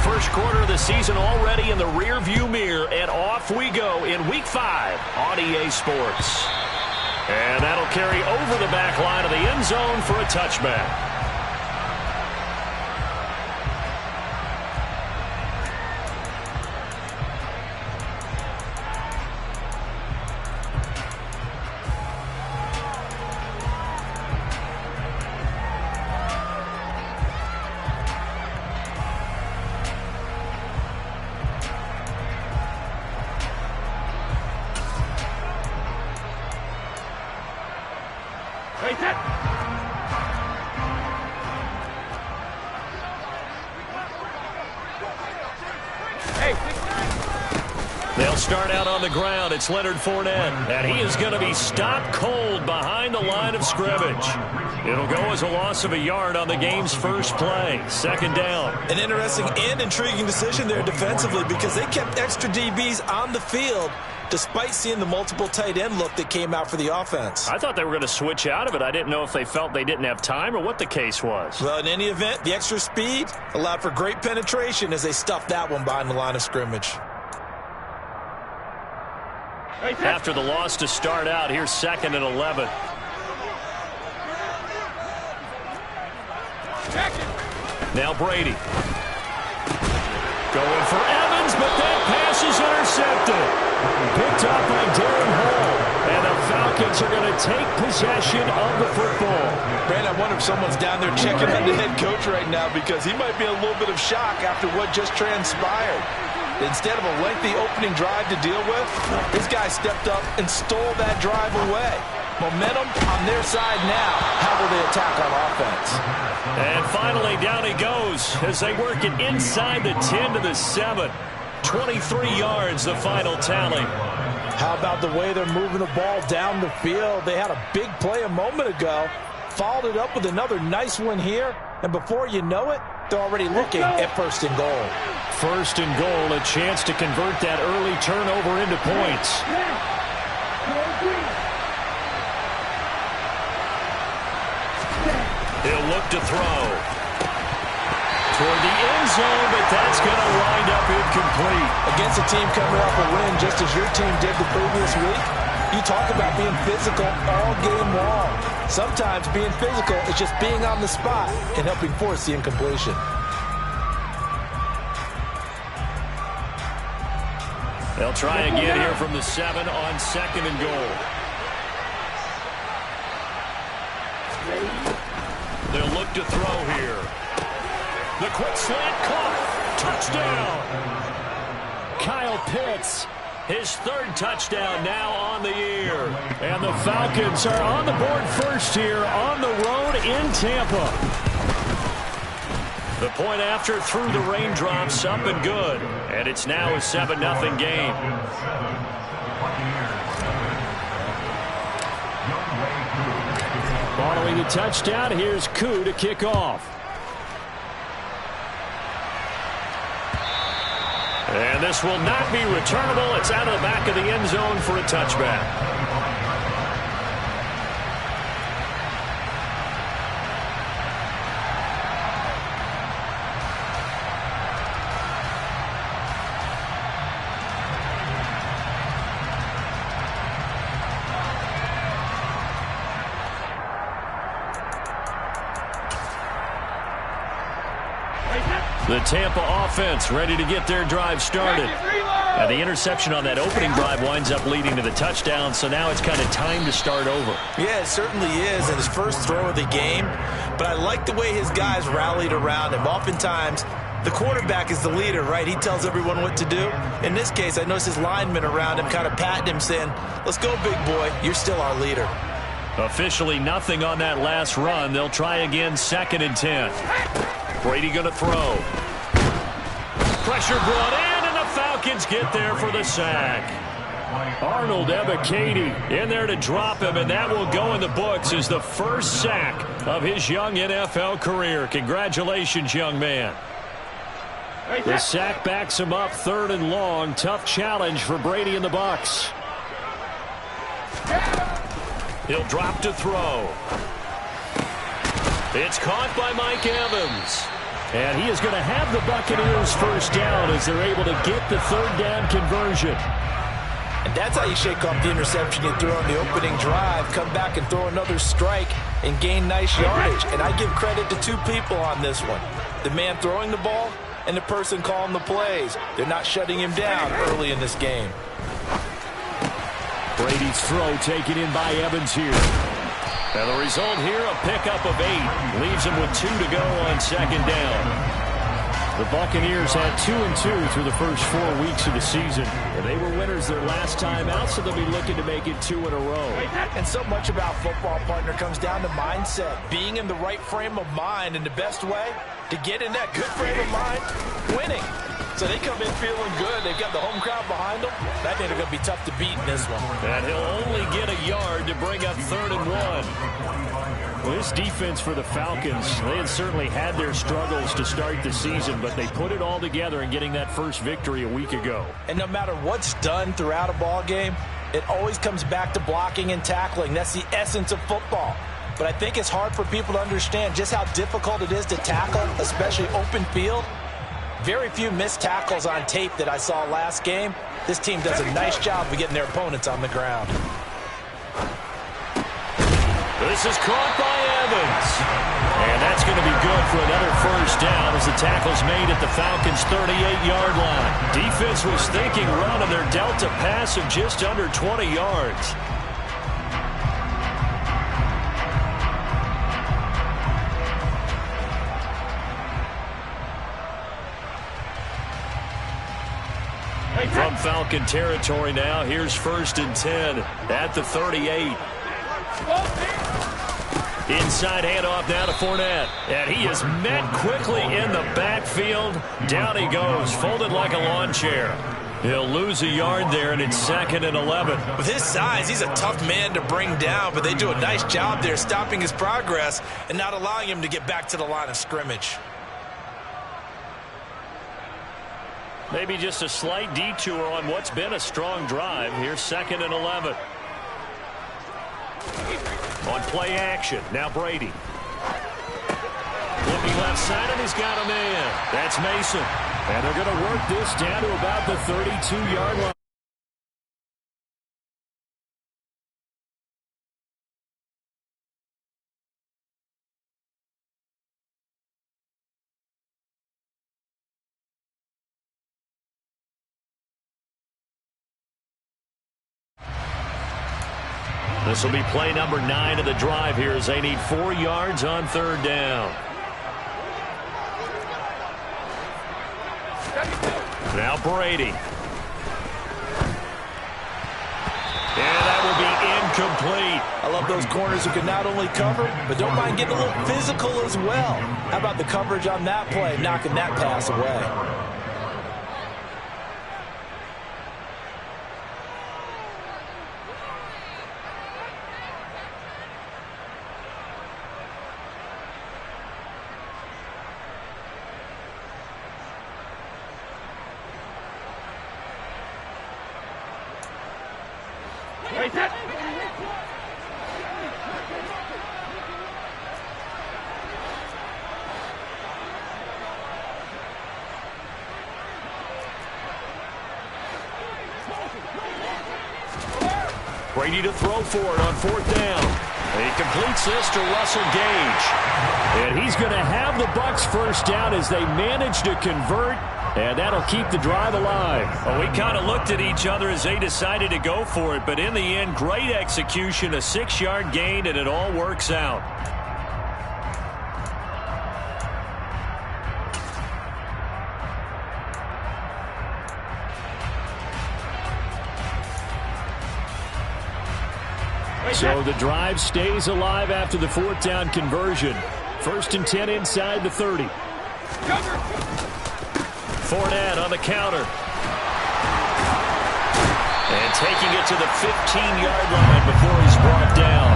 First quarter of the season already in the rearview mirror, and off we go in Week 5 on EA Sports. And that'll carry over the back line of the end zone for a touchback. They'll start out on the ground. It's Leonard Fournette, and he is going to be stopped cold behind the line of scrimmage. It'll go as a loss of a yard on the game's first play. Second down. An interesting and intriguing decision there defensively because they kept extra DBs on the field despite seeing the multiple tight end look that came out for the offense. I thought they were going to switch out of it. I didn't know if they felt they didn't have time or what the case was. Well, in any event, the extra speed allowed for great penetration as they stuffed that one behind the line of scrimmage. After the loss to start out, here's 2nd and 11. Now Brady. Going for Evans, but that pass is intercepted. Picked up by Darren Hall. And the Falcons are going to take possession of the football. Brandon, I wonder if someone's down there checking on the head coach right now because he might be in a little bit of shock after what just transpired. Instead of a lengthy opening drive to deal with, this guy stepped up and stole that drive away. Momentum on their side now. How will they attack on offense? And finally, down he goes as they work it inside the 10 to the 7. 23 yards, the final tally. How about the way they're moving the ball down the field? They had a big play a moment ago, followed it up with another nice one here, and before you know it, they're already looking at 1st and goal. 1st and goal, a chance to convert that early turnover into points. He'll look to throw. Toward the end zone, but that's going to wind up incomplete. Against a team coming off a win just as your team did the previous week, you talk about being physical all game long. Sometimes being physical is just being on the spot and helping force the incompletion. They'll try again here from the 7 on 2nd and goal. They'll look to throw here. The quick slant caught. Touchdown. Kyle Pitts, his 3rd touchdown now on the year. And the Falcons are on the board first here on the road in Tampa. The point after through the raindrops, up and good. And it's now a 7-0 game. Following the touchdown, here's Koo to kick off. And this will not be returnable. It's out of the back of the end zone for a touchback. The Tampa offense ready to get their drive started. And the interception on that opening drive winds up leading to the touchdown, so now it's kind of time to start over. Yeah, it certainly is in his first throw of the game. But I like the way his guys rallied around him. Oftentimes, the quarterback is the leader, right? He tells everyone what to do. In this case, I noticed his linemen around him kind of patting him, saying, "Let's go, big boy. You're still our leader." Officially nothing on that last run. They'll try again 2nd and 10. Brady going to throw. Pressure brought in, and the Falcons get there for the sack. Arnold Ebiketie in there to drop him, and that will go in the books as the first sack of his young NFL career. Congratulations, young man. The sack backs him up 3rd and long. Tough challenge for Brady and the Bucs. He'll drop to throw. It's caught by Mike Evans. And he is going to have the Buccaneers first down as they're able to get the third down conversion. And that's how you shake off the interception you threw on the opening drive, come back and throw another strike and gain nice yardage. And I give credit to two people on this one. The man throwing the ball and the person calling the plays. They're not shutting him down early in this game. Brady's throw taken in by Evans here. And the result here, a pickup of 8. Leaves him with 2 to go on second down. The Buccaneers had 2-2 through the first 4 weeks of the season. And they were winners their last time out, so they'll be looking to make it 2 in a row. And so much about football, partner, comes down to mindset. Being in the right frame of mind, and the best way to get in that good frame of mind, winning. So they come in feeling good. They've got the home crowd behind them. I think they're going to be tough to beat in this one. And he'll only get a yard to bring up 3rd and 1. Well, this defense for the Falcons, they had certainly had their struggles to start the season, but they put it all together in getting that first victory a week ago. And no matter what's done throughout a ball game, it always comes back to blocking and tackling. That's the essence of football. But I think it's hard for people to understand just how difficult it is to tackle, especially open field. Very few missed tackles on tape that I saw last game. This team does a nice job of getting their opponents on the ground. This is caught by Evans. And that's going to be good for another first down as the tackle's made at the Falcons' 38-yard line. Defense was thinking run, and they're dealt a pass of just under 20 yards. From Falcon territory now, here's 1st and 10 at the 38. Inside handoff now to Fournette. And he is met quickly in the backfield. Down he goes, folded like a lawn chair. He'll lose a yard there, and it's 2nd and 11. With his size, he's a tough man to bring down, but they do a nice job there stopping his progress and not allowing him to get back to the line of scrimmage. Maybe just a slight detour on what's been a strong drive. Here's 2nd and 11. On play action, now Brady. Looking left side, and he's got a man. That's Mason. And they're going to work this down to about the 32-yard line. This will be play number 9 of the drive here as they need 4 yards on 3rd down. Now Brady. And that will be incomplete. I love those corners who can not only cover, but don't mind getting a little physical as well. How about the coverage on that play, knocking that pass away? Brady to throw for it on 4th down. And he completes this to Russell Gage. And he's going to have the Bucs first down as they manage to convert. And that'll keep the drive alive. Well, we kind of looked at each other as they decided to go for it. But in the end, great execution, a 6-yard gain, and it all works out. So the drive stays alive after the 4th down conversion. 1st and 10 inside the 30. Fournette on the counter. And taking it to the 15-yard line before he's brought down.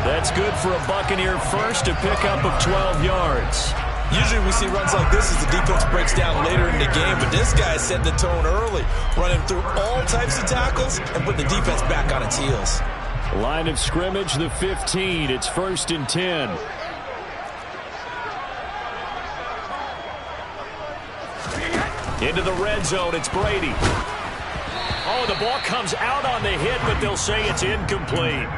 That's good for a Buccaneer first, a pickup of 12 yards. Usually we see runs like this as the defense breaks down later in the game, but this guy set the tone early, running through all types of tackles and putting the defense back on its heels. Line of scrimmage, the 15. It's 1st and 10. Into the red zone, it's Brady. Oh, the ball comes out on the hit, but they'll say it's incomplete.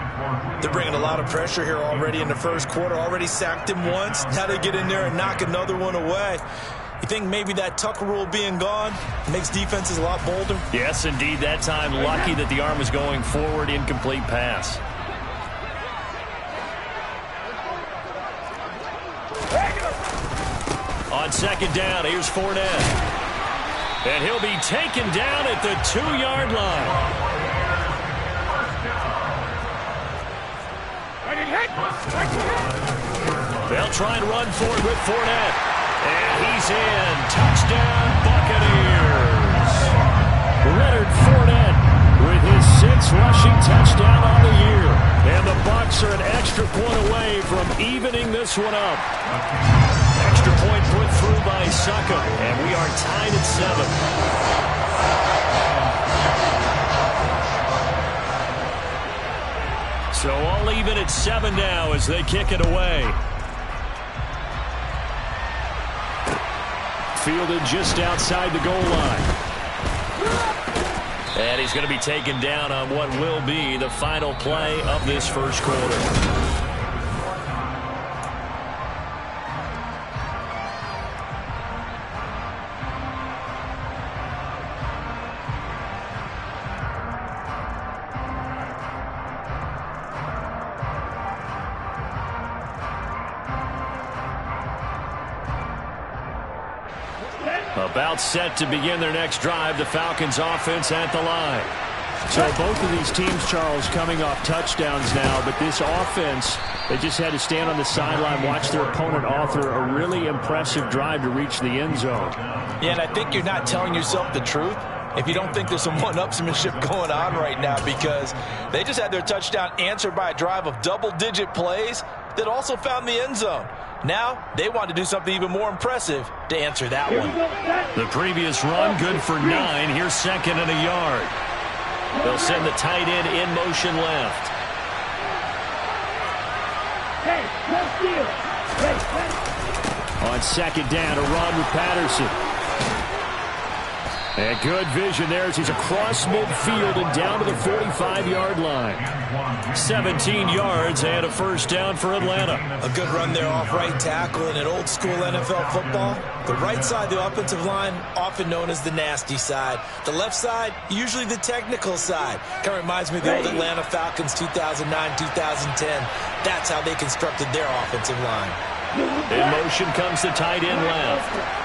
They're bringing a lot of pressure here already in the first quarter. Already sacked him once. Now they get in there and knock another one away. You think maybe that Tucker rule being gone makes defenses a lot bolder? Yes, indeed. That time, lucky that the arm was going forward. Incomplete pass. On second down, here's Fournette. And he'll be taken down at the 2-yard line. They'll try and run for it with Fournette. And he's in. Touchdown, Buccaneers. Leonard Fournette with his 6th rushing touchdown on the year. And the Bucs are an extra point away from evening this one up. Extra point put through by Suckup, and we are tied at 7. So all even at 7 now as they kick it away. Fielded just outside the goal line. And he's going to be taken down on what will be the final play of this first quarter. About set to begin their next drive. The Falcons offense at the line. So both of these teams, Charles, coming off touchdowns now, but this offense, they just had to stand on the sideline, watch their opponent author a really impressive drive to reach the end zone. Yeah, and I think you're not telling yourself the truth if you don't think there's some one-upsmanship going on right now, because they just had their touchdown answered by a drive of double-digit plays that also found the end zone. Now, they want to do something even more impressive to answer that one. The previous run, good for 9. Here's 2nd and a yard. They'll send the tight end in motion left. On second down, a run with Patterson. And good vision there as he's across midfield and down to the 45-yard line. 17 yards and a first down for Atlanta. A good run there off right tackle in an old-school NFL football. The right side of the offensive line, often known as the nasty side. The left side, usually the technical side. Kind of reminds me of the old Atlanta Falcons 2009-2010. That's how they constructed their offensive line. In motion comes the tight end left.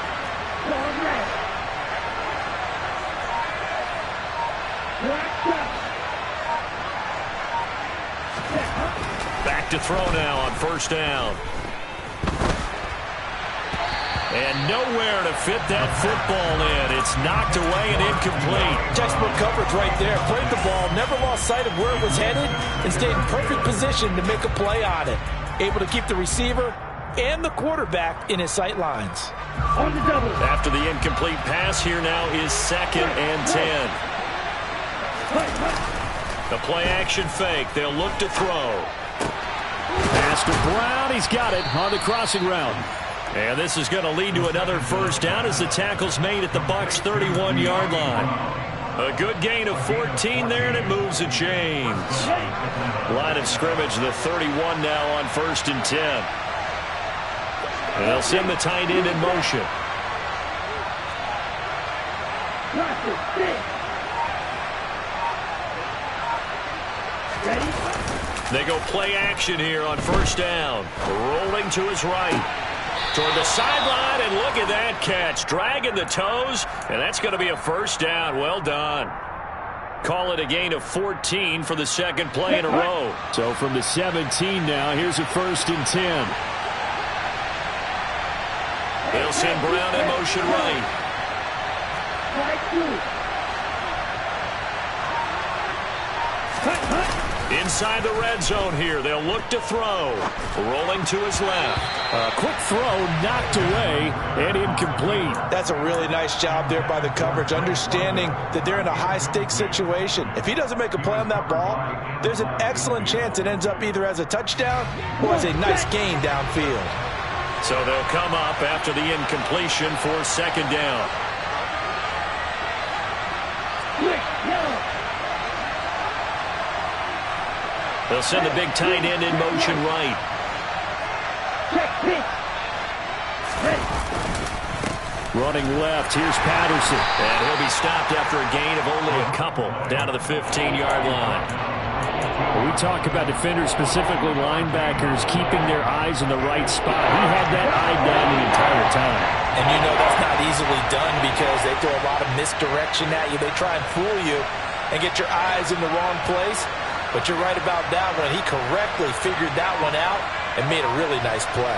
Back to throw now on first down. And nowhere to fit that football in. It's knocked away and incomplete. Textbook coverage right there. Played the ball, never lost sight of where it was headed, and stayed in perfect position to make a play on it. Able to keep the receiver and the quarterback in his sight lines. After the incomplete pass, here now is 2nd and 10. The play action fake. They'll look to throw. Pass to Brown. He's got it on the crossing route. And this is going to lead to another first down as the tackle's made at the Bucs' 31-yard line. A good gain of 14 there, and it moves the chains. Line of scrimmage, the 31 now on 1st and 10. And they'll send the tight end in motion. They go play action here on first down. Rolling to his right. Toward the sideline, and look at that catch. Dragging the toes, and that's going to be a first down. Well done. Call it a gain of 14 for the second play in a row. So from the 17 now, here's a 1st and 10. They'll send Brown in motion right. Inside the red zone here. They'll look to throw. Rolling to his left. A quick throw knocked away and incomplete. That's a really nice job there by the coverage, understanding that they're in a high-stakes situation. If he doesn't make a play on that ball, there's an excellent chance it ends up either as a touchdown or as a nice gain downfield. So they'll come up after the incompletion for second down. They'll send the big tight end in motion right. Running left, here's Patterson. And he'll be stopped after a gain of only a couple down to the 15-yard line. We talk about defenders, specifically linebackers, keeping their eyes in the right spot. He had that eye down the entire time. And you know that's not easily done because they throw a lot of misdirection at you. They try and fool you and get your eyes in the wrong place. But you're right about that one. He correctly figured that one out and made a really nice play.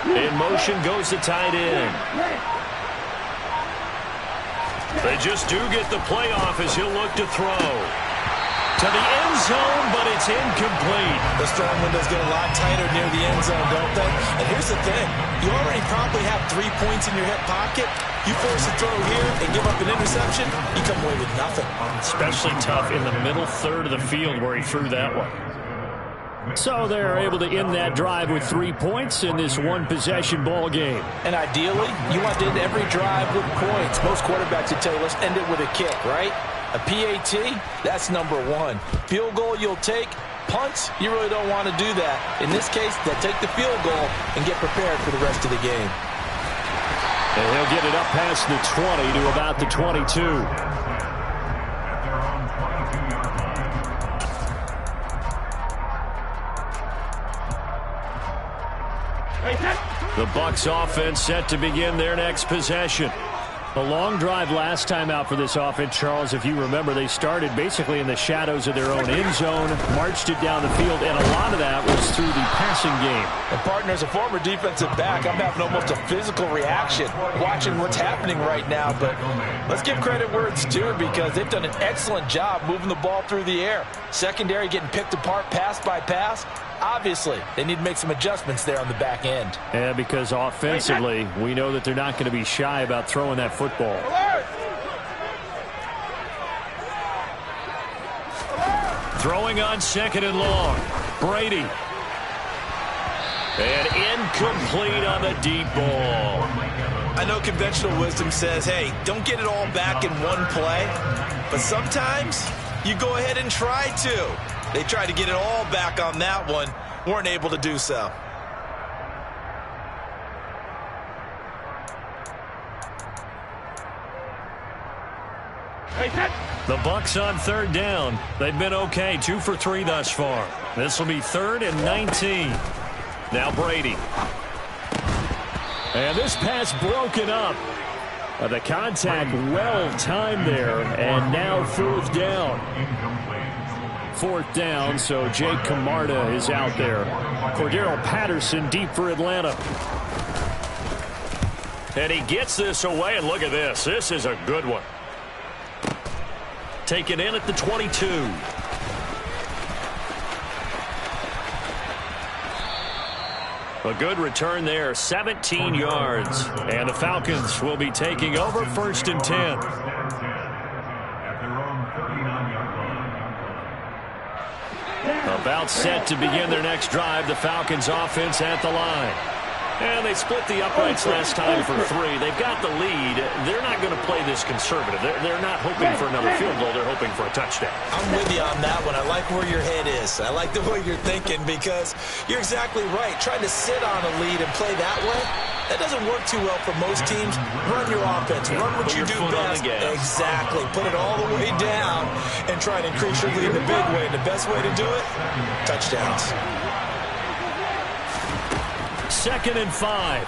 In motion goes the tight end. They just do get the playoff as he'll look to throw. To the end zone, but it's incomplete. The strong windows get a lot tighter near the end zone, don't they? And here's the thing. You already probably have 3 points in your hip pocket. You force a throw here and give up an interception, you come away with nothing. Especially tough in the middle third of the field where he threw that one. So they're able to end that drive with 3 points in this one-possession ball game. And ideally, you want to end every drive with points. Most quarterbacks would tell you, let's end it with a kick, right? A PAT, that's number one. Field goal you'll take. Punts, you really don't want to do that. In this case, they'll take the field goal and get prepared for the rest of the game. And he'll get it up past the 20 to about the 22. The Bucs offense set to begin their next possession. A long drive last time out for this offense, Charles. If you remember, they started basically in the shadows of their own end zone, marched it down the field, and a lot of that was through the passing game. And partner, as a former defensive back, I'm having almost a physical reaction watching what's happening right now. But let's give credit where it's due because they've done an excellent job moving the ball through the air. Secondary getting picked apart pass by pass. Obviously, they need to make some adjustments there on the back end. Yeah, because offensively, we know that they're not going to be shy about throwing that football. Throwing on 2nd and long. Brady. And incomplete on the deep ball. I know conventional wisdom says, hey, don't get it all back in one play. But sometimes you go ahead and try to. They tried to get it all back on that one. Weren't able to do so. The Bucs on 3rd down. They've been okay. 2 for 3 thus far. This will be 3rd and 19. Now Brady. And this pass broken up. The contact well timed there. And now 4th down. 4th down, so Jake Camarda is out there. Cordero Patterson deep for Atlanta. And he gets this away, and look at this. This is a good one. Taken in at the 22. A good return there, 17 yards. And the Falcons will be taking over 1st and 10. About set to begin their next drive. The Falcons offense at the line. And they split the uprights last time for 3. They've got the lead. They're not going to play this conservative. They're not hoping for another field goal. They're hoping for a touchdown. I'm with you on that one. I like where your head is. I like the way you're thinking because you're exactly right. Trying to sit on a lead and play that way, that doesn't work too well for most teams. Run your offense. Run what you do best. Exactly. Put it all the way down and try and increase your lead in a big way. And the best way to do it, touchdowns. 2nd and 5.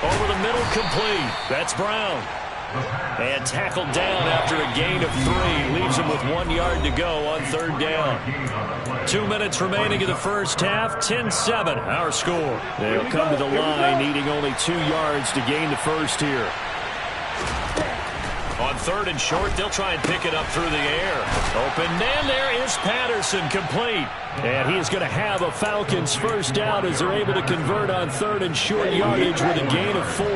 Over the middle, complete. That's Brown. And tackled down after a gain of 3. Leaves him with 1 yard to go on 3rd down. 2 minutes remaining in the first half. 10-7, our score. They'll come to the line, needing only 2 yards to gain the first here. On 3rd and short, they'll try and pick it up through the air. Open man, there is Patterson, complete. And he is going to have a Falcons first down as they're able to convert on 3rd and short yardage with a gain of 4.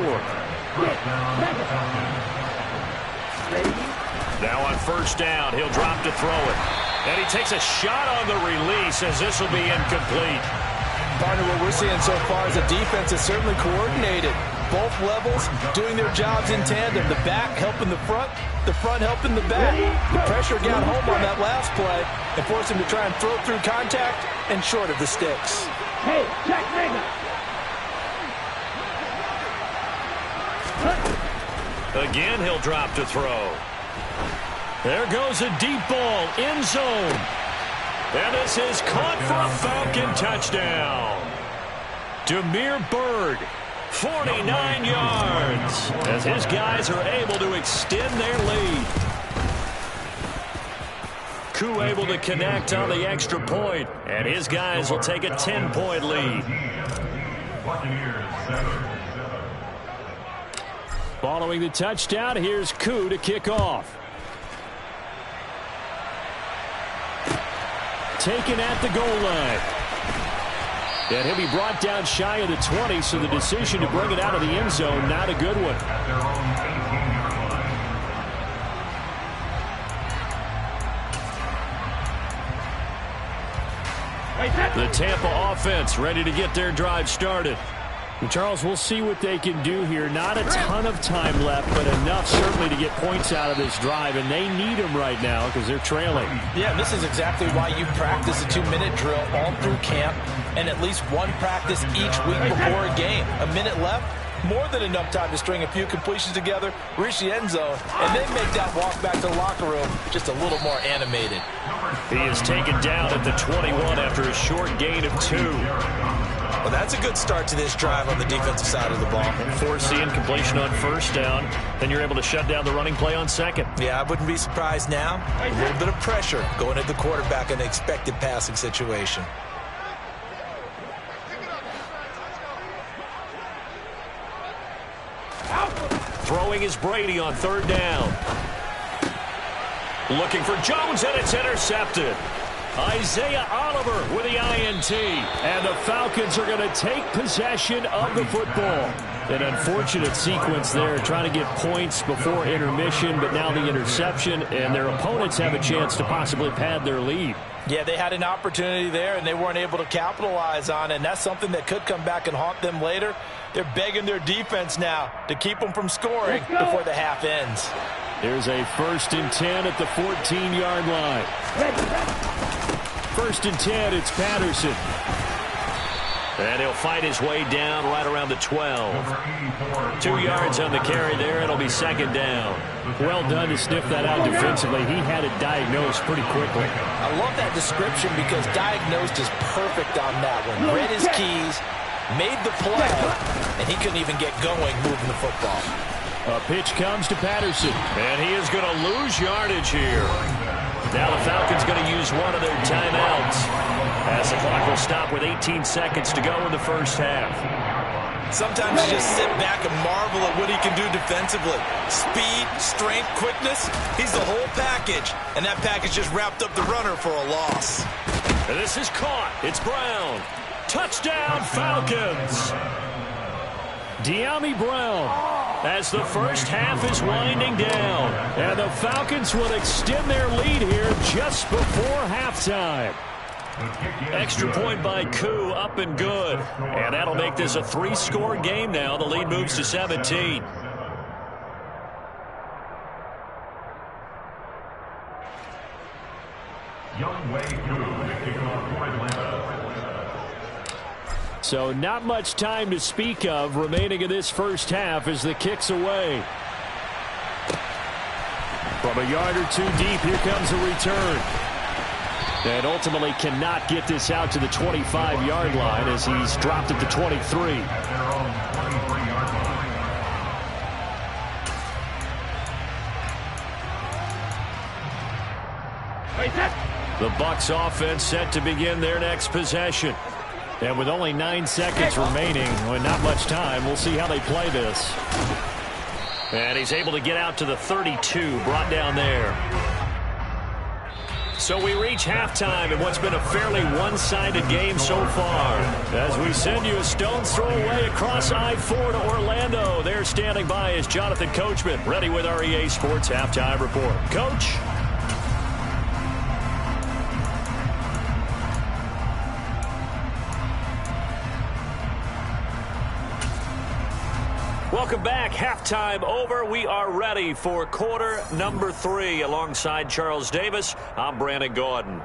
Now on 1st down, he'll drop to throw it. And he takes a shot on the release as this will be incomplete. Partner, what we're seeing so far is the defense is certainly coordinated. both levels doing their jobs in tandem. The back helping the front helping the back. The pressure got home on that last play and forced him to try and throw through contact and short of the sticks. Hey, check nigga. Again, he'll drop to throw. There goes a deep ball, end zone. And this is caught for a Falcon touchdown. Demir Bird, 49 yards, as his guys are able to extend their lead. Koo able to connect on the extra point, and his guys will take a 10-point lead. Following the touchdown, here's Koo to kick off. Taken at the goal line. And he'll be brought down shy of the 20, so the decision to bring it out of the end zone, not a good one. The Tampa offense ready to get their drive started. And Charles, we'll see what they can do here. Not a ton of time left, but enough certainly to get points out of this drive, and they need them right now because they're trailing. Yeah, and this is exactly why you practice a 2-minute drill all through camp and at least one practice each week before a game. A minute left, more than enough time to string a few completions together, reach the end zone, and then make that walk back to the locker room just a little more animated. He is taken down at the 21 after a short gain of 2. Well, that's a good start to this drive on the defensive side of the ball. Force the incompletion on first down. Then you're able to shut down the running play on second. Yeah, I wouldn't be surprised now. A little bit of pressure going at the quarterback in an expected passing situation. Throwing is Brady on third down. Looking for Jones, and it's intercepted. Isaiah Oliver with the INT. And the Falcons are going to take possession of the football. An unfortunate sequence there, trying to get points before intermission, but now the interception, and their opponents have a chance to possibly pad their lead. Yeah, they had an opportunity there, and they weren't able to capitalize on it, and that's something that could come back and haunt them later. They're begging their defense now to keep them from scoring before the half ends. There's a 1st and 10 at the 14-yard line. 1st and 10, it's Patterson. And he'll fight his way down right around the 12. 2 yards on the carry there. It'll be second down. Well done to sniff that out defensively. He had it diagnosed pretty quickly. I love that description because diagnosed is perfect on that one. Read his keys, made the play, and he couldn't even get going moving the football. A pitch comes to Patterson. And he is going to lose yardage here. Now the Falcons going to use one of their timeouts, as the clock will stop with 18 seconds to go in the first half. Sometimes you just sit back and marvel at what he can do defensively. Speed, strength, quickness, he's the whole package. And that package just wrapped up the runner for a loss. And this is caught. It's Brown. Touchdown, Falcons. De'Ami Brown, as the first half is winding down. And the Falcons will extend their lead here just before halftime. Extra point by Koo, up and good. And that'll make this a 3-score game now. The lead moves to 17. So not much time to speak of remaining in this first half as the kick's away. From a yard or two deep, here comes a return. And ultimately cannot get this out to the 25-yard line as he's dropped at the 23. The Bucs offense set to begin their next possession. And with only 9 seconds remaining, with not much time, we'll see how they play this. And he's able to get out to the 32, brought down there. So we reach halftime in what's been a fairly one-sided game so far. As we send you a stone's throw away across I-4 to Orlando. There standing by is Jonathan Coachman, ready with our EA Sports Halftime Report. Coach? Welcome back. Halftime over. We are ready for quarter number 3. Alongside Charles Davis, I'm Brandon Gordon.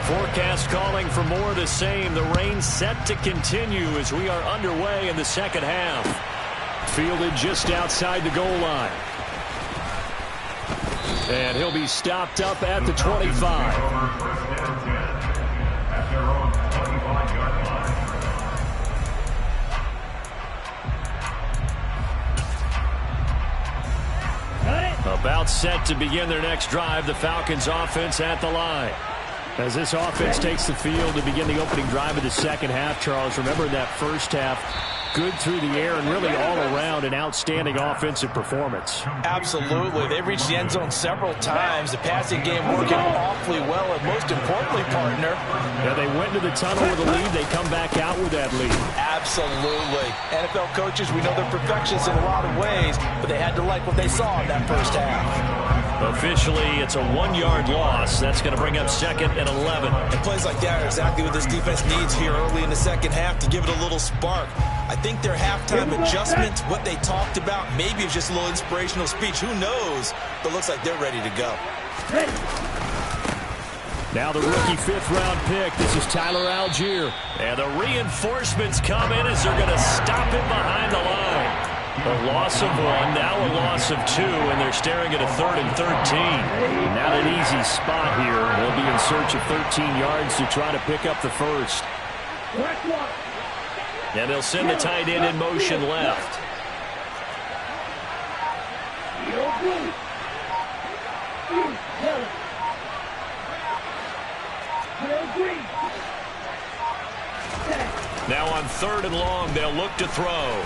Forecast calling for more of the same. The rain set to continue as we are underway in the second half. Fielded just outside the goal line. And he'll be stopped up at the 25. About set to begin their next drive, the Falcons offense at the line. As this offense takes the field to begin the opening drive of the second half, Charles, remember that first half, good through the air and really all around an outstanding offensive performance. Absolutely. They reached the end zone several times. The passing game working awfully well, and most importantly, partner. Yeah, they went into the tunnel with a lead. They come back out with that lead. Absolutely. NFL coaches, we know they're perfectionists in a lot of ways, but they had to like what they saw in that first half. Officially, it's a 1-yard loss. That's going to bring up 2nd and 11. And plays like that are exactly what this defense needs here early in the second half to give it a little spark. I think their halftime adjustment, what they talked about, maybe it's just a little inspirational speech. Who knows? But looks like they're ready to go. Now the rookie 5th-round pick. This is Tyler Algier. And the reinforcements come in as they're going to stop him behind the line. A loss of 1, now a loss of 2, and they're staring at a 3rd and 13. Not an easy spot here. They'll be in search of 13 yards to try to pick up the first. And they'll send the tight end in motion left. Now on 3rd and long, they'll look to throw.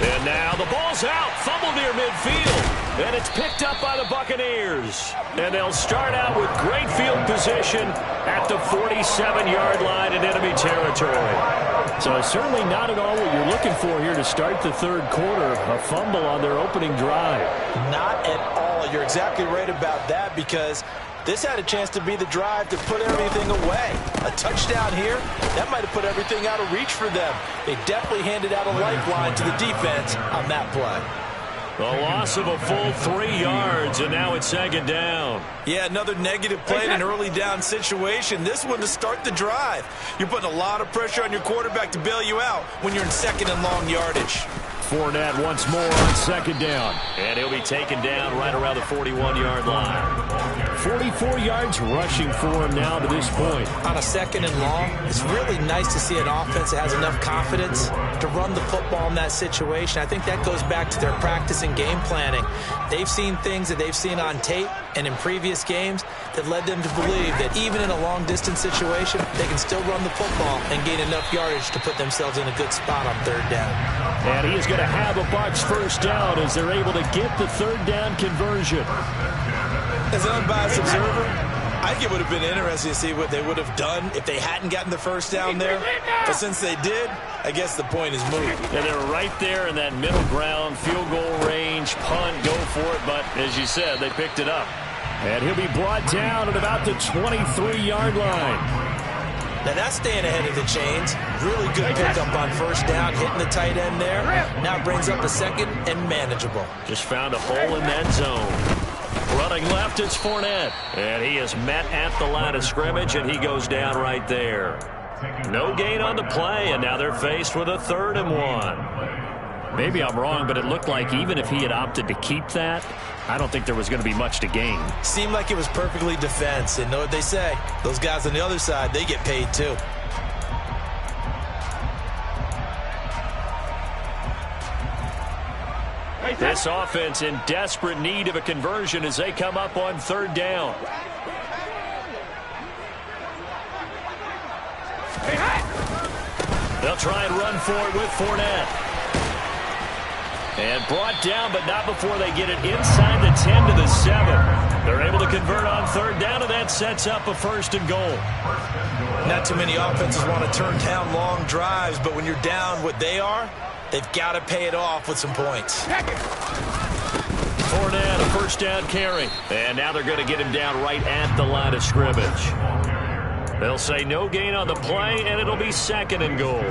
And now the ball's out. Fumble near midfield. And it's picked up by the Buccaneers. And they'll start out with great field position at the 47-yard line in enemy territory. So certainly not at all what you're looking for here to start the third quarter. A fumble on their opening drive. Not at all. You're exactly right about that, because this had a chance to be the drive to put everything away. A touchdown here, that might have put everything out of reach for them. They definitely handed out a lifeline to the defense on that play. A loss of a full 3 yards, and now it's 2nd down. Yeah, another negative play in an early down situation. This one to start the drive. You're putting a lot of pressure on your quarterback to bail you out when you're in 2nd and long yardage. Fournette once more on 2nd down. And he'll be taken down right around the 41-yard line. 44 yards rushing for him now to this point. On a 2nd and long, it's really nice to see an offense that has enough confidence to run the football in that situation. I think that goes back to their practice and game planning. They've seen things that they've seen on tape and in previous games that led them to believe that even in a long-distance situation, they can still run the football and gain enough yardage to put themselves in a good spot on 3rd down. And he is going to have a Bucs first down as they're able to get the 3rd down conversion. As an unbiased observer, I think it would have been interesting to see what they would have done if they hadn't gotten the first down there. But since they did, I guess the point is moot. And they're right there in that middle ground, field goal range, punt, go for it. But as you said, they picked it up. And he'll be brought down at about the 23-yard line. Now that's staying ahead of the chains. Really good pickup on first down, hitting the tight end there. Now brings up a 2nd and manageable. Just found a hole in that zone. Running left, it's Fournette. And he is met at the line of scrimmage, and he goes down right there. No gain on the play, and now they're faced with a 3rd and 1. Maybe I'm wrong, but it looked like even if he had opted to keep that, I don't think there was going to be much to gain. Seemed like it was perfectly defense. And know what they say? Those guys on the other side, they get paid too. This offense in desperate need of a conversion as they come up on 3rd down. They'll try and run for it with Fournette. And brought down, but not before they get it inside the 10 to the 7. They're able to convert on 3rd down, and that sets up a 1st and goal. Not too many offenses want to turn down long drives, but when you're down what they are, they've got to pay it off with some points. Fournette, a first down carry. And now they're going to get him down right at the line of scrimmage. They'll say no gain on the play, and it'll be 2nd and goal.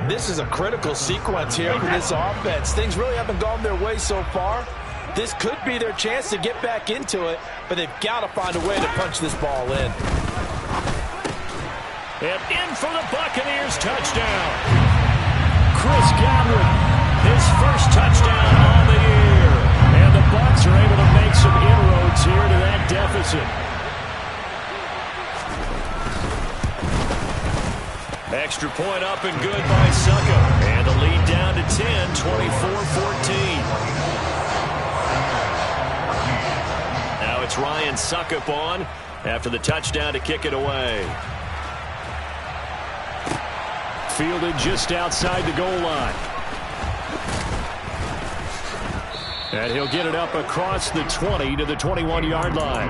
This is a critical sequence here for this offense. Things really haven't gone their way so far. This could be their chance to get back into it, but they've got to find a way to punch this ball in. And in for the Buccaneers, touchdown. Chris Godwin, his first touchdown on the year. And the Bucs are able to make some inroads here to that deficit. Extra point up and good by Succo. And the lead down to 10, 24-14. Now it's Ryan Suckup on after the touchdown to kick it away. Fielded just outside the goal line. And he'll get it up across the 20 to the 21-yard line.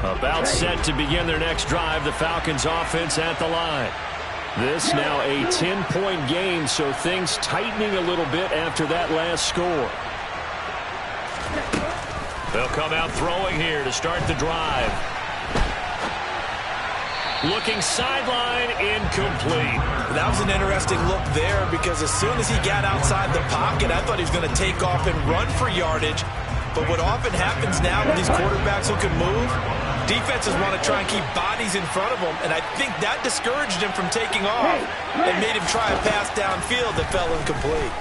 About set to begin their next drive, the Falcons offense at the line. This now a 10-point game, so things tightening a little bit after that last score. They'll come out throwing here to start the drive. Looking sideline, incomplete. That was an interesting look there because as soon as he got outside the pocket, I thought he was going to take off and run for yardage. But what often happens now with these quarterbacks who can move, defenses want to try and keep bodies in front of them, and I think that discouraged him from taking off and made him try a pass downfield that fell incomplete.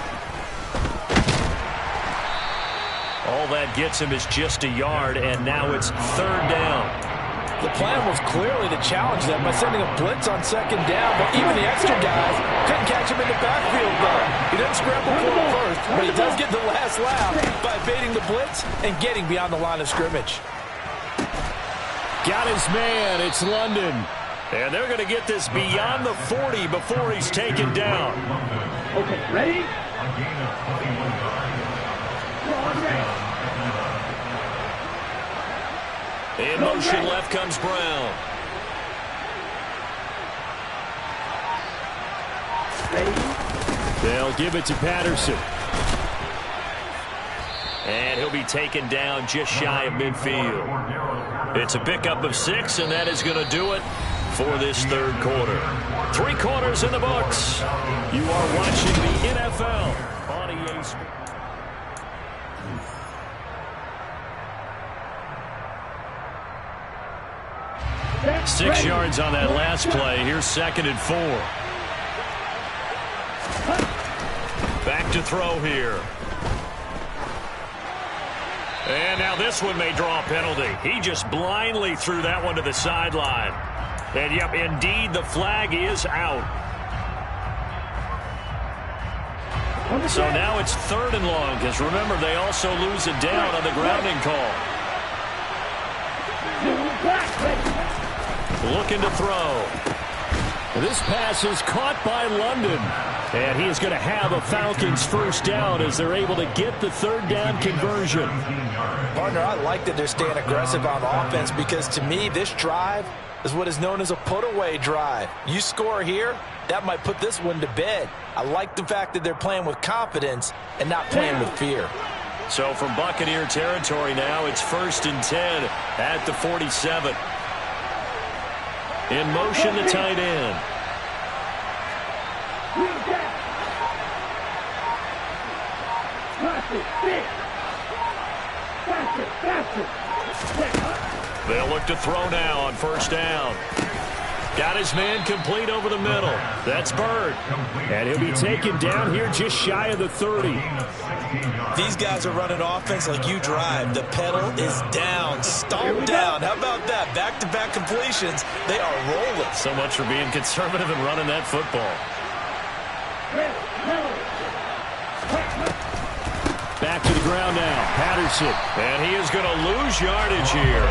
All that gets him is just a yard, and now it's 3rd down. The plan was clearly to challenge them by sending a blitz on 2nd down, but even the extra guys couldn't catch him in the backfield though. He doesn't scramble for it first, but he does get the last laugh by evading the blitz and getting beyond the line of scrimmage. Got his man, it's London. And they're going to get this beyond the 40 before he's taken down. Okay, ready? In motion, left comes Brown. They'll give it to Patterson. And he'll be taken down just shy of midfield. It's a pickup of 6, and that is going to do it for this 3rd quarter. 3 quarters in the books. You are watching the NFL on EA Sports. Six yards on that last play. Here's 2nd and 4. Back to throw here. And now this one may draw a penalty. He just blindly threw that one to the sideline. And, yep, indeed, the flag is out. So now it's 3rd and long, because remember, they also lose it down on the grounding call. Looking to throw. This pass is caught by London. And he is going to have a Falcons first down as they're able to get the 3rd down conversion. Partner, I like that they're staying aggressive on offense because to me, this drive is what is known as a put-away drive. You score here, that might put this one to bed. I like the fact that they're playing with confidence and not playing with fear. So from Buccaneer territory now, it's 1st and 10 at the 47. In motion, the tight end. They'll look to throw now on 1st down. Got his man complete over the middle. That's Bird. And he'll be taken down here just shy of the 30. These guys are running offense like you drive. The pedal is down, stomped down. How about that? Back-to-back completions. They are rolling. So much for being conservative and running that football. Back to the ground now. Patterson. And he is going to lose yardage here.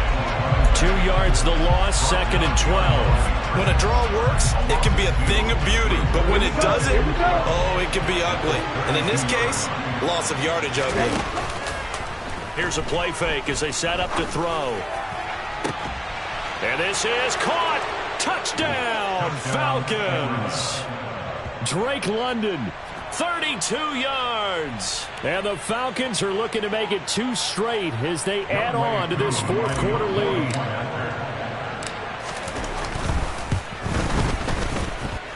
2 yards the loss, 2nd and 12. When a draw works, it can be a thing of beauty. But when it doesn't, oh, it can be ugly. And in this case, loss of yardage ugly. Here's a play fake as they set up to throw. And this is caught. Touchdown, Falcons. Drake London, 32 yards. And the Falcons are looking to make it 2 straight as they add on to this fourth quarter lead.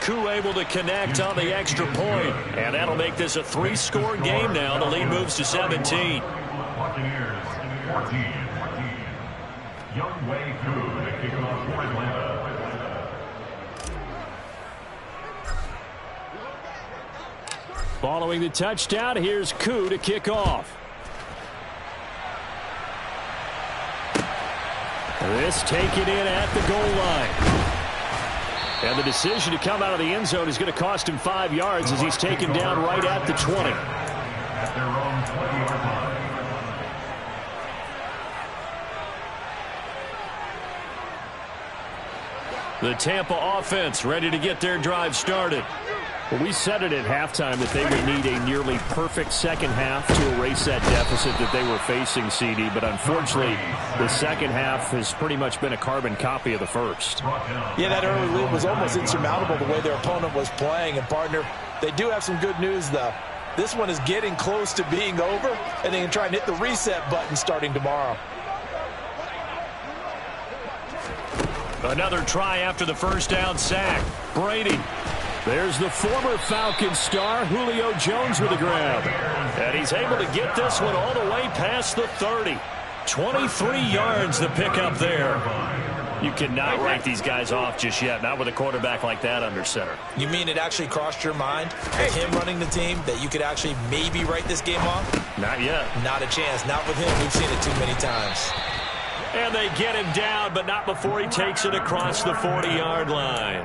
Koo able to connect on the extra point. And that'll make this a 3-score game now. The lead moves to 17. Buccaneers 14. Young Wei Koo to kick off for Atlanta. Following the touchdown, here's Koo to kick off. This taken in at the goal line. And the decision to come out of the end zone is going to cost him 5 yards as he's taken down right at the 20. At their own 20-yard line. The Tampa offense ready to get their drive started. Well, we said it at halftime that they would need a nearly perfect second half to erase that deficit that they were facing, CD. But unfortunately, the second half has pretty much been a carbon copy of the first. Yeah, that early lead was almost insurmountable the way their opponent was playing. And, partner, they do have some good news, though. This one is getting close to being over, and they can try and hit the reset button starting tomorrow. Another try after the first down sack. Brady. There's the former Falcons star, Julio Jones, with a grab. And he's able to get this one all the way past the 30. 23 yards the pickup there. You cannot write these guys off just yet, not with a quarterback like that under center. You mean it actually crossed your mind, with him running the team, that you could actually maybe write this game off? Not yet. Not a chance. Not with him. We've seen it too many times. And they get him down, but not before he takes it across the 40-yard line.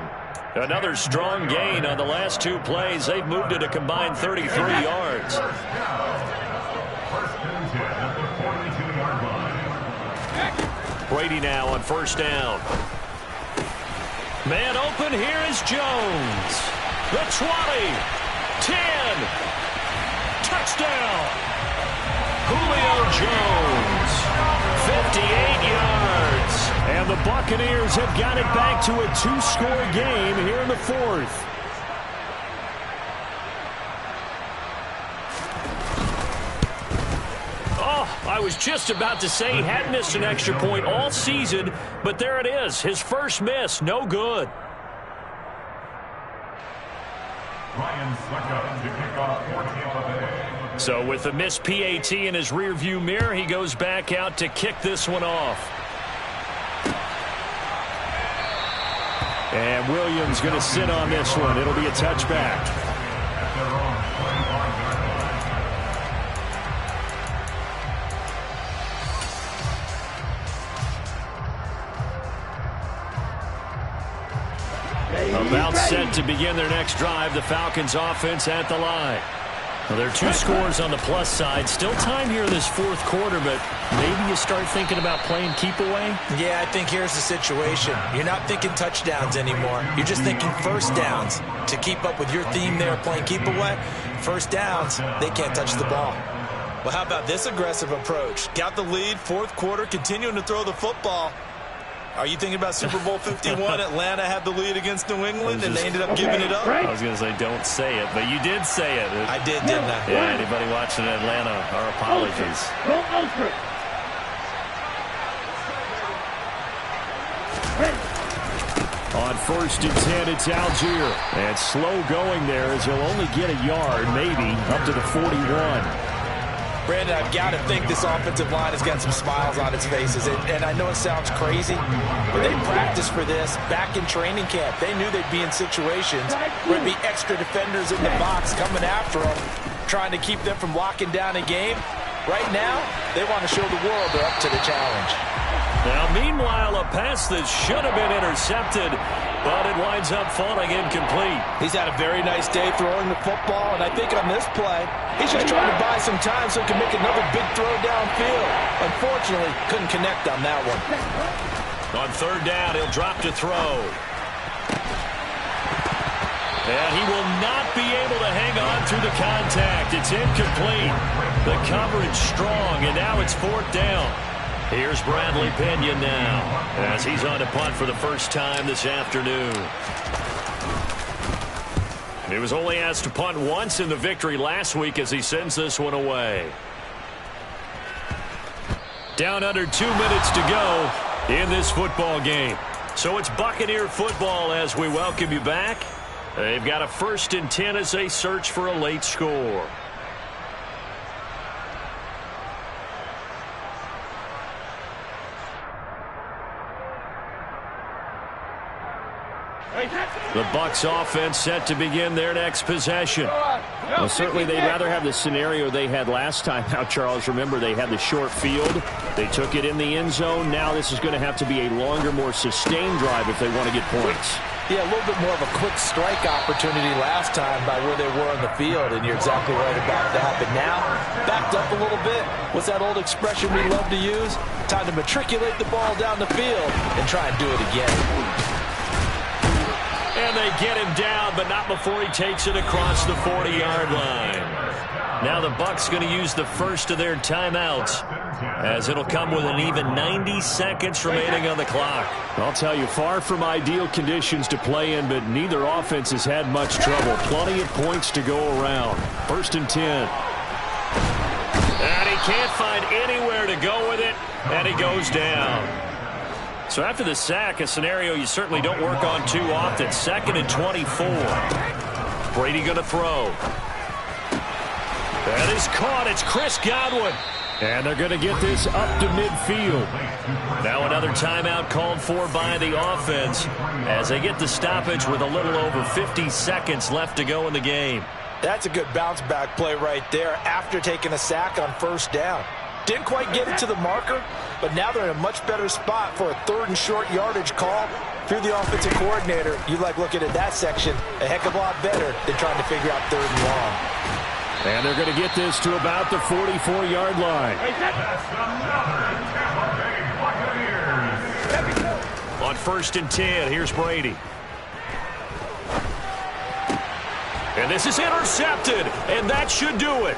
Another strong gain on the last 2 plays. They've moved it a combined 33 yards. First and 10 at the 42-yard line. Brady now on first down. Man open, here is Jones. The 20, 10, touchdown. Julio Jones, 58 yards. And the Buccaneers have got it back to a 2-score game here in the fourth. Oh, I was just about to say he hadn't missed an extra point all season, but there it is. His first miss, no good. Ryan Suckup to kick off for Tampa Bay. So with the missed PAT in his rearview mirror, he goes back out to kick this one off. And Williams going to sit on this one. It'll be a touchback. At their own 20-yard line. About set to begin their next drive, the Falcons offense at the line. Well, there are 2 scores on the plus side. Still time here in this fourth quarter, but maybe you start thinking about playing keep away? Yeah, I think here's the situation. You're not thinking touchdowns anymore. You're just thinking first downs. To keep up with your theme there, playing keep away, first downs, they can't touch the ball. Well, how about this aggressive approach? Got the lead, fourth quarter, continuing to throw the football. Are you thinking about Super Bowl 51? Atlanta had the lead against New England, and they ended up giving it up? I was going to say, don't say it, but you did say it. I did, didn't I? Yeah, anybody watching Atlanta, our apologies. On first and 10, it's Algier. And slow going there as he'll only get a yard, maybe, up to the 41. Brandon, I've got to think this offensive line has got some smiles on its faces. And I know it sounds crazy, but they practiced for this back in training camp. They knew they'd be in situations where there'd be extra defenders in the box coming after them, trying to keep them from locking down a game. Right now, they want to show the world they're up to the challenge. Now, meanwhile, a pass that should have been intercepted, but it winds up falling incomplete. He's had a very nice day throwing the football, and I think on this play, he's just trying to buy some time so he can make another big throw downfield. Unfortunately, couldn't connect on that one. On third down, he'll drop to throw. And he will not be able to hang on through the contact. It's incomplete. The coverage strong, and now it's fourth down. Here's Bradley Pinion now as he's on to punt for the first time this afternoon. He was only asked to punt once in the victory last week as he sends this one away. Down under 2 minutes to go in this football game. So it's Buccaneer football as we welcome you back. They've got a 1st and 10 as they search for a late score. The Bucs offense set to begin their next possession. Well, certainly they'd rather have the scenario they had last time out, Charles. Remember, they had the short field. They took it in the end zone. Now this is going to have to be a longer, more sustained drive if they want to get points. Yeah, a little bit more of a quick strike opportunity last time by where they were on the field, and you're exactly right about that. But now, backed up a little bit. What's that old expression we love to use? Time to matriculate the ball down the field and try and do it again. And they get him down, but not before he takes it across the 40-yard line. Now the Bucs going to use the first of their timeouts, as it'll come with an even 90 seconds remaining on the clock. I'll tell you, far from ideal conditions to play in, but neither offense has had much trouble. Plenty of points to go around. 1st and 10. And he can't find anywhere to go with it, and he goes down. So after the sack, a scenario you certainly don't work on too often. 2nd and 24. Brady going to throw. That is caught. It's Chris Godwin. And they're going to get this up to midfield. Now another timeout called for by the offense as they get the stoppage with a little over 50 seconds left to go in the game. That's a good bounce-back play right there after taking a sack on 1st down. Didn't quite get it to the marker, but now they're in a much better spot for a 3rd and short yardage call. Through the offensive coordinator, you like looking at that section a heck of a lot better than trying to figure out 3rd and long. And they're going to get this to about the 44-yard line. On 1st and 10, here's Brady. And this is intercepted, and that should do it.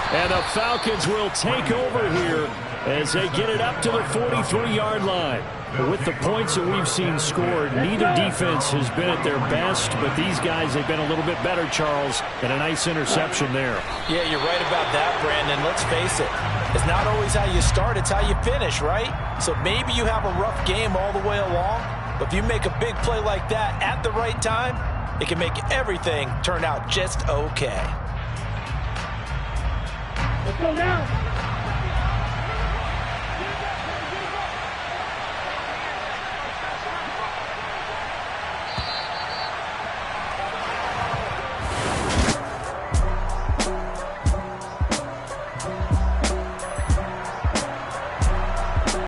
And the Falcons will take over here as they get it up to the 43-yard line. With the points that we've seen scored, neither defense has been at their best, but these guys have been a little bit better, Charles, and a nice interception there. Yeah, you're right about that, Brandon. Let's face it. It's not always how you start, it's how you finish, right? So maybe you have a rough game all the way along, but if you make a big play like that at the right time, it can make everything turn out just okay. Let's go now.